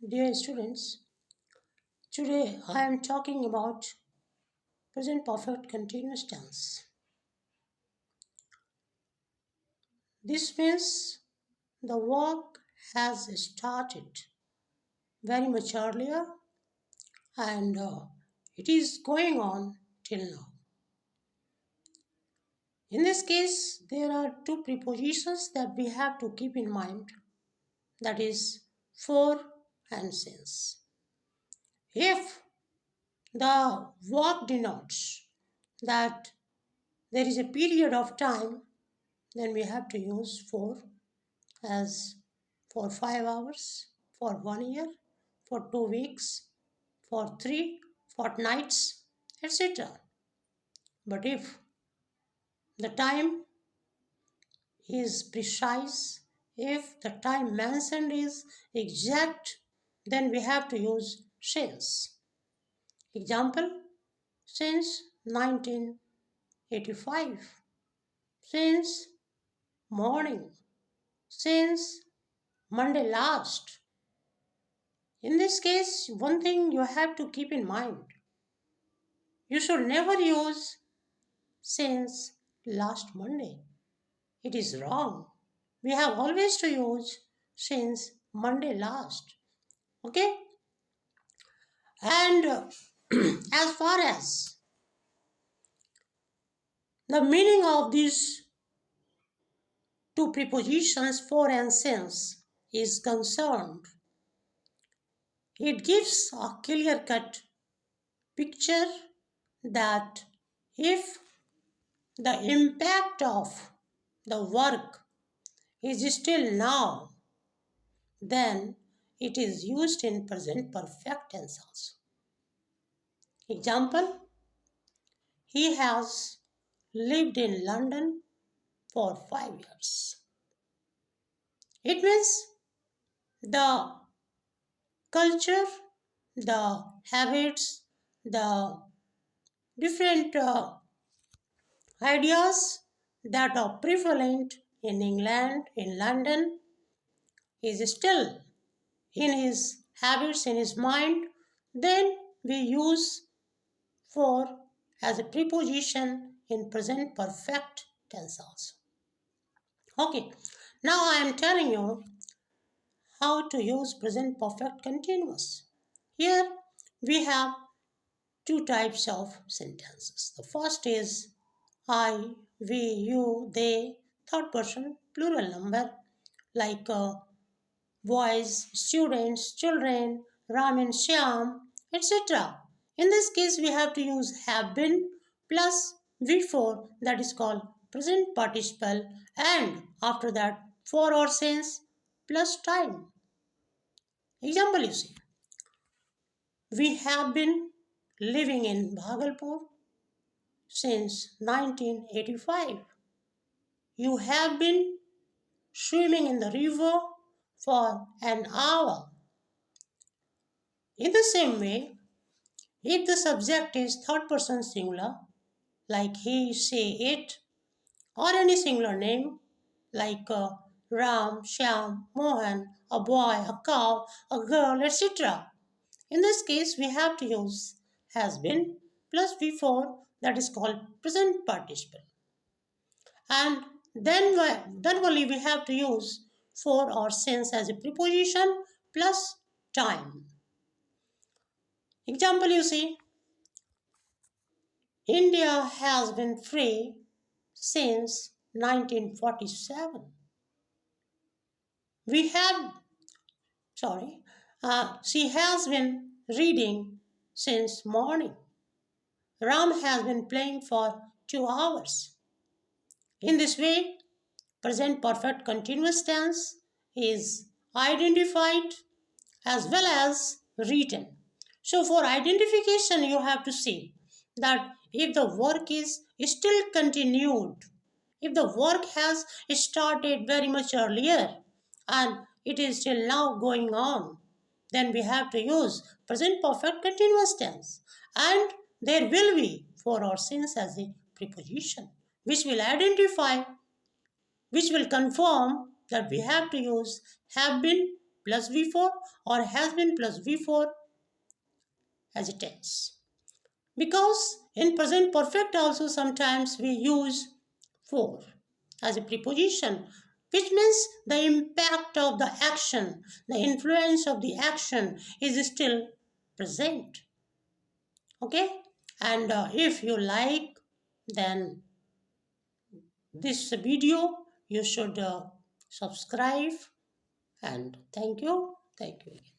Dear students, today I am talking about present perfect continuous tense. This means the work has started very much earlier and it is going on till now. In this case, there are two prepositions that we have to keep in mind, that is for and since. If the verb denotes that there is a period of time, then we have to use for as for 5 hours, for 1 year, for 2 weeks, for 3 fortnights, etc. But if the time is precise, if the time mentioned is exact, then we have to use since. Example, since 1985, since morning, since Monday last. In this case, one thing you have to keep in mind, you should never use since last Monday. It is wrong. We have always to use since Monday last. Okay? And as far as the meaning of these two prepositions for and since is concerned, it gives a clear cut picture that if the impact of the work is still now, then it is used in present perfect tense also. Example, he has lived in London for 5 years. It means the culture, the habits, the different ideas that are prevalent in England, in London, is still in his habits, in his mind, then we use for as a preposition in present perfect tense also. Okay, now I am telling you how to use present perfect continuous. Here we have two types of sentences. The first is I, we, you, they, third person, plural number, like boys, students, children, Ram and Shyam, etc. In this case, we have to use have been plus V4, that is called present participle, and after that for or since plus time. Example, you see, we have been living in Bhagalpur since 1985. You have been swimming in the river for an hour. In the same way, if the subject is third person singular, like he, she, it, or any singular name, like Ram, Shyam, Mohan, a boy, a cow, a girl, etc. In this case, we have to use has been plus before, that is called present participle. And then only we have to use for or since as a preposition plus time. Example, you see, India has been free since 1947. We have, sorry, she has been reading since morning. Ram has been playing for 2 hours. In this way, present perfect continuous tense is identified as well as written. So for identification, you have to see that if the work is still continued, if the work has started very much earlier and it is still now going on, then we have to use present perfect continuous tense. And there will be for or since as a preposition, which will identify, which will confirm that we have to use have been plus V4 or has been plus V4 as a tense. Because in present perfect also sometimes we use for as a preposition, which means the impact of the action, the influence of the action is still present. Okay, and if you like, then this video you should subscribe, and thank you again.